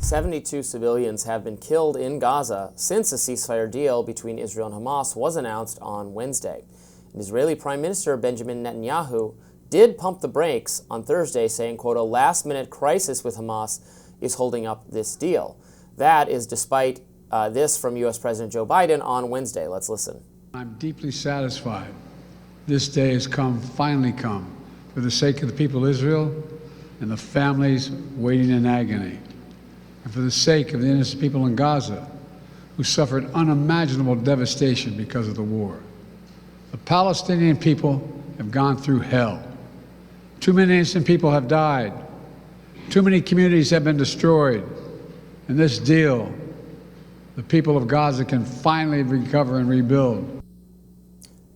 72 civilians have been killed in Gaza since a ceasefire deal between Israel and Hamas was announced on Wednesday. And Israeli Prime Minister Benjamin Netanyahu did pump the brakes on Thursday, saying, quote, a last-minute crisis with Hamas is holding up this deal. That is despite this from U.S. President Joe Biden on Wednesday. Let's listen. I'm deeply satisfied this day has finally come, for the sake of the people of Israel and the families waiting in agony, and for the sake of the innocent people in Gaza who suffered unimaginable devastation because of the war. The Palestinian people have gone through hell. Too many innocent people have died. Too many communities have been destroyed. In this deal, the people of Gaza can finally recover and rebuild.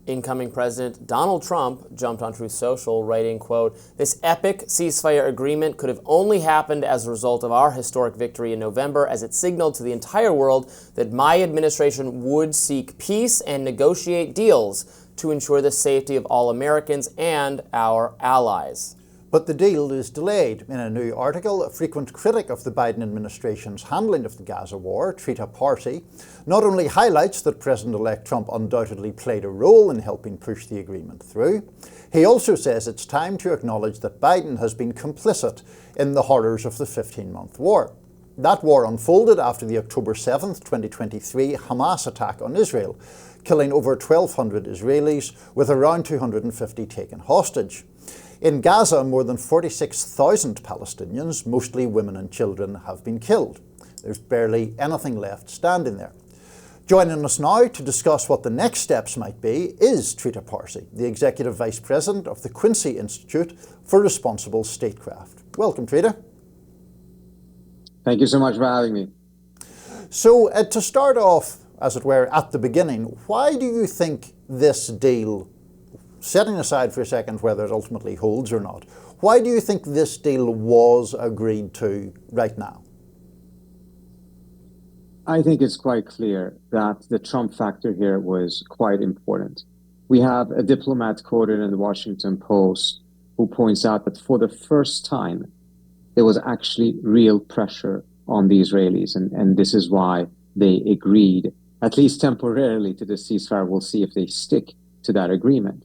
Incoming President Donald Trump jumped on Truth Social, writing, quote, this epic ceasefire agreement could have only happened as a result of our historic victory in November, as it signaled to the entire world that my administration would seek peace and negotiate deals to ensure the safety of all Americans and our allies. But the deal is delayed. In a new article, a frequent critic of the Biden administration's handling of the Gaza war, Trita Parsi, not only highlights that President-elect Trump undoubtedly played a role in helping push the agreement through, he also says it's time to acknowledge that Biden has been complicit in the horrors of the 15-month war. That war unfolded after the October 7th, 2023 Hamas attack on Israel, killing over 1,200 Israelis with around 250 taken hostage. In Gaza, more than 46,000 Palestinians, mostly women and children, have been killed. There's barely anything left standing there. Joining us now to discuss what the next steps might be is Trita Parsi, the Executive Vice President of the Quincy Institute for Responsible Statecraft. Welcome, Trita. Thank you so much for having me. So, to start off, as it were, at the beginning, why do you think this deal, setting aside for a second whether it ultimately holds or not, why do you think this deal was agreed to right now? I think it's quite clear that the Trump factor here was quite important. We have a diplomat quoted in the Washington Post who points out that for the first time, there was actually real pressure on the Israelis. And this is why they agreed, at least temporarily, to the ceasefire. We'll see if they stick to that agreement,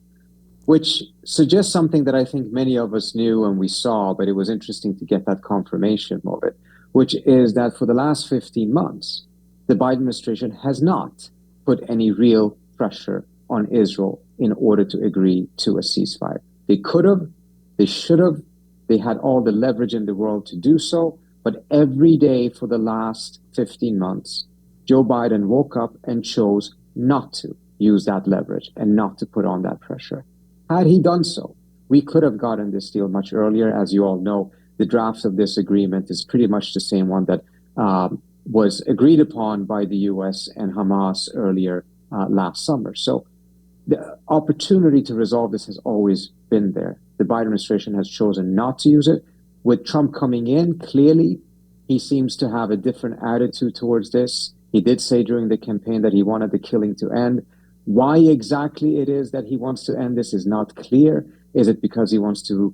which suggests something that I think many of us knew and we saw, but it was interesting to get that confirmation of it, which is that for the last 15 months, the Biden administration has not put any real pressure on Israel in order to agree to a ceasefire. They could have, they should have, they had all the leverage in the world to do so, but every day for the last 15 months, Joe Biden woke up and chose not to use that leverage and not to put on that pressure. Had he done so, we could have gotten this deal much earlier. As you all know, the draft of this agreement is pretty much the same one that was agreed upon by the U.S. and Hamas earlier last summer. So the opportunity to resolve this has always been there. The Biden administration has chosen not to use it. With Trump coming in, clearly, he seems to have a different attitude towards this. He did say during the campaign that he wanted the killing to end. Why exactly it is that he wants to end this is not clear. Is it because he wants to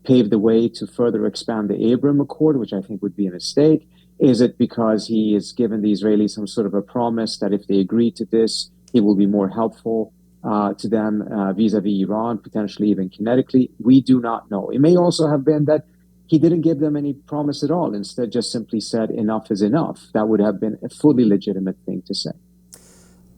pave the way to further expand the Abraham Accord, which I think would be a mistake? Is it because he has given the Israelis some sort of a promise that if they agree to this, he will be more helpful to them vis-a-vis Iran, potentially even kinetically? We do not know. It may also have been that he didn't give them any promise at all. Instead, just simply said, enough is enough. That would have been a fully legitimate thing to say.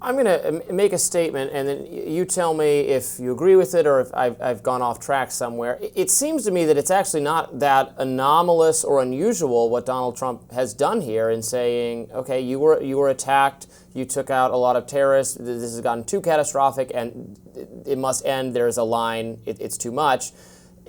I'm going to make a statement, and then you tell me if you agree with it or if I've gone off track somewhere. It seems to me that it's actually not that anomalous or unusual what Donald Trump has done here in saying, okay, you were attacked, you took out a lot of terrorists, this has gotten too catastrophic, and it must end, there's a line, it's too much.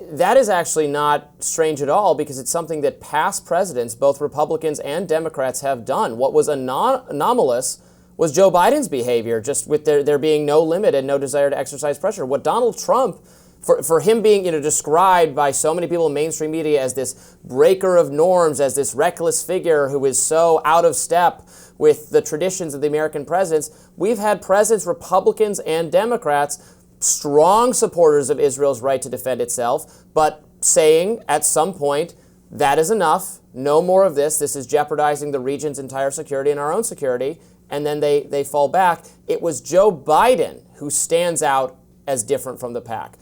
That is actually not strange at all, because it's something that past presidents, both Republicans and Democrats, have done. What was anomalous was Joe Biden's behavior, just with there being no limit and no desire to exercise pressure. What Donald Trump, for him being described by so many people in mainstream media as this breaker of norms, as this reckless figure who is so out of step with the traditions of the American presidents, we've had presidents, Republicans and Democrats, strong supporters of Israel's right to defend itself, but saying at some point, that is enough, no more of this, this is jeopardizing the region's entire security and our own security, and then they fall back. It was Joe Biden who stands out as different from the pack.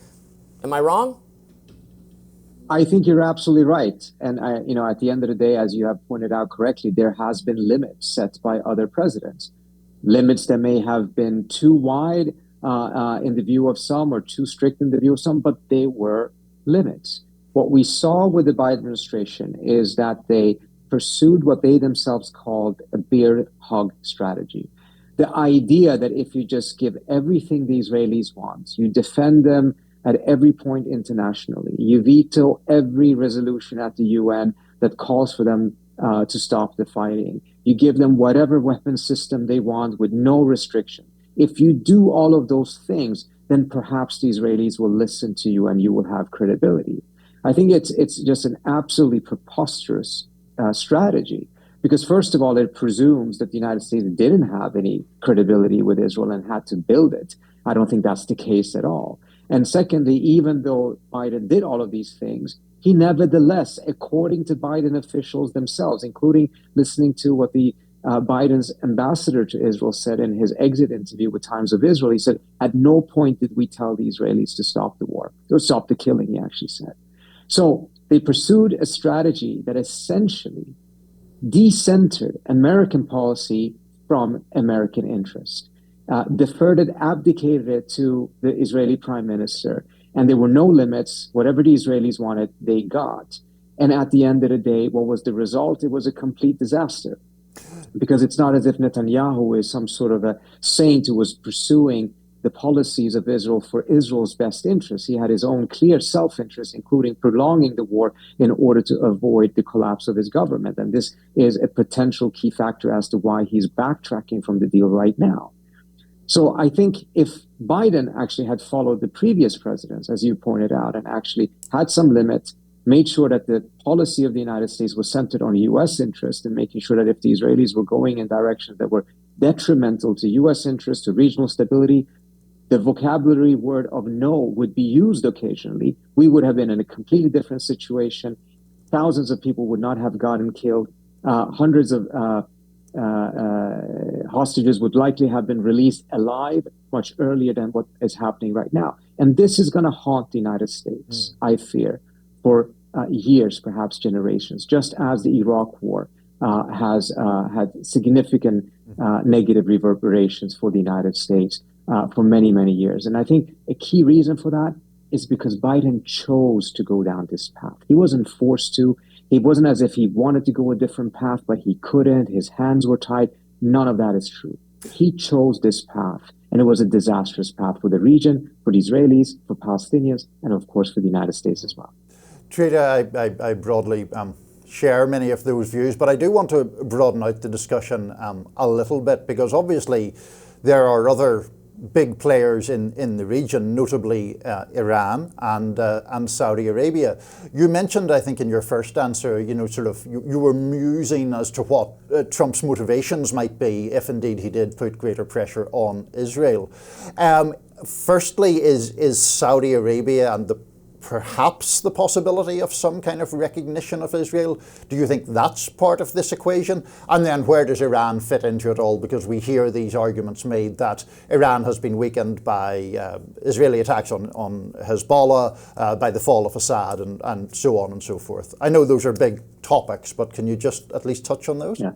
Am I wrong? I think you're absolutely right. And, at the end of the day, as you have pointed out correctly, there has been limits set by other presidents, limits that may have been too wide in the view of some or too strict in the view of some, but they were limits. What we saw with the Biden administration is that they pursued what they themselves called a bear hug strategy. The idea that if you just give everything the Israelis want, you defend them at every point internationally, you veto every resolution at the UN that calls for them to stop the fighting, you give them whatever weapon system they want with no restriction. If you do all of those things, then perhaps the Israelis will listen to you and you will have credibility. I think it's just an absolutely preposterous strategy, because first of all, it presumes that the United States didn't have any credibility with Israel and had to build it. I don't think that's the case at all. And secondly, even though Biden did all of these things, he nevertheless, according to Biden officials themselves, including listening to what the Biden's ambassador to Israel said in his exit interview with Times of Israel, he said, at no point did we tell the Israelis to stop the war, or stop the killing, he actually said. So they pursued a strategy that essentially decentered American policy from American interest, deferred it, abdicated it to the Israeli prime minister. And there were no limits. Whatever the Israelis wanted, they got. And at the end of the day, what was the result? It was a complete disaster. Because it's not as if Netanyahu is some sort of a saint who was pursuing the policies of Israel for Israel's best interests. He had his own clear self-interest, including prolonging the war in order to avoid the collapse of his government. And this is a potential key factor as to why he's backtracking from the deal right now. So I think if Biden actually had followed the previous presidents, as you pointed out, and actually had some limit, made sure that the policy of the United States was centered on U.S. interest and making sure that if the Israelis were going in directions that were detrimental to U.S. interest, to regional stability, the vocabulary word of no would be used occasionally, we would have been in a completely different situation. Thousands of people would not have gotten killed. Hundreds of hostages would likely have been released alive much earlier than what is happening right now. And this is going to haunt the United States, I fear, for years, perhaps generations, just as the Iraq War has had significant negative reverberations for the United States for many, many years. And I think a key reason for that is because Biden chose to go down this path. He wasn't forced to. It wasn't as if he wanted to go a different path, but he couldn't. His hands were tied. None of that is true. He chose this path, and it was a disastrous path for the region, for the Israelis, for Palestinians, and of course for the United States as well. Trita, I broadly share many of those views, but I do want to broaden out the discussion a little bit, because obviously there are other big players in the region, notably Iran and Saudi Arabia. You mentioned, I think, in your first answer, you were musing as to what Trump's motivations might be if indeed he did put greater pressure on Israel. Firstly, is Saudi Arabia and perhaps the possibility of some kind of recognition of Israel, do you think that's part of this equation? And then where does Iran fit into it all? Because we hear these arguments made that Iran has been weakened by Israeli attacks on Hezbollah, by the fall of Assad, and so on and so forth. I know those are big topics, but can you just at least touch on those? Yeah.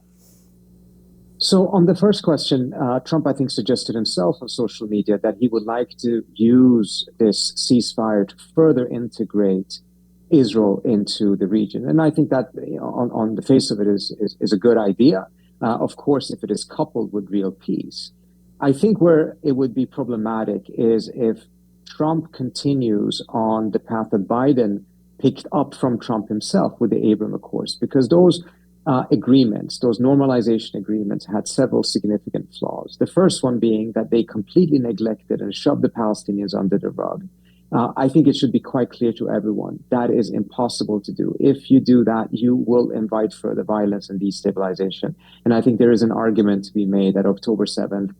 So on the first question, Trump, I think, suggested himself on social media that he would like to use this ceasefire to further integrate Israel into the region. And I think that on the face of it is a good idea. Of course, if it is coupled with real peace. I think where it would be problematic is if Trump continues on the path that Biden picked up from Trump himself with the Abraham Accords, because those agreements, those normalization agreements, had several significant flaws. The first one being that they completely neglected and shoved the Palestinians under the rug. I think it should be quite clear to everyone that is impossible to do. If you do that, you will invite further violence and destabilization. And I think there is an argument to be made that October 7th,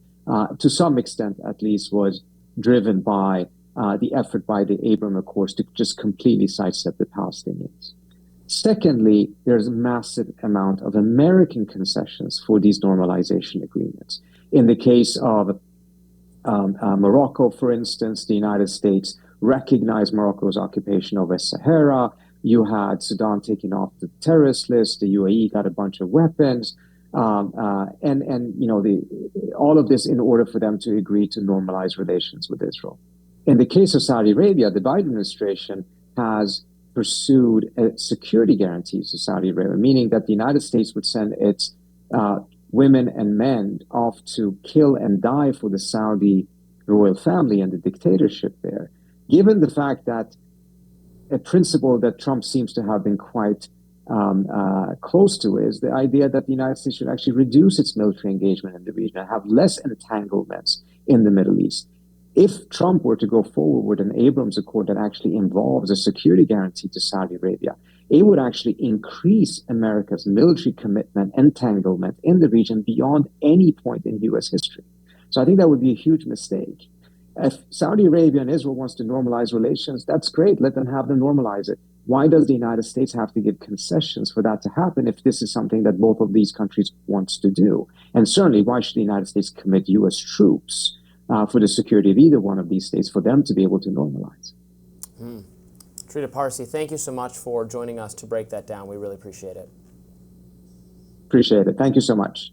to some extent at least, was driven by the effort by the Abraham Accords to just completely sidestep the Palestinians. Secondly, there's a massive amount of American concessions for these normalization agreements. In the case of Morocco, for instance, the United States recognized Morocco's occupation of West Sahara. You had Sudan taking off the terrorist list. The UAE got a bunch of weapons, and you know all of this in order for them to agree to normalize relations with Israel. In the case of Saudi Arabia, the Biden administration has pursued security guarantees to Saudi Arabia, meaning that the United States would send its women and men off to kill and die for the Saudi royal family and the dictatorship there. Given the fact that a principle that Trump seems to have been quite close to is the idea that the United States should actually reduce its military engagement in the region and have less entanglements in the Middle East. If Trump were to go forward with an Abrams Accord that actually involves a security guarantee to Saudi Arabia, it would actually increase America's military commitment, entanglement in the region beyond any point in U.S. history. So I think that would be a huge mistake. If Saudi Arabia and Israel wants to normalize relations, that's great. Let them have them normalize it. Why does the United States have to give concessions for that to happen if this is something that both of these countries wants to do? And certainly, why should the United States commit U.S. troops for the security of either one of these states for them to be able to normalize? Trita Parsi, thank you so much for joining us to break that down. We really appreciate it. Appreciate it. Thank you so much.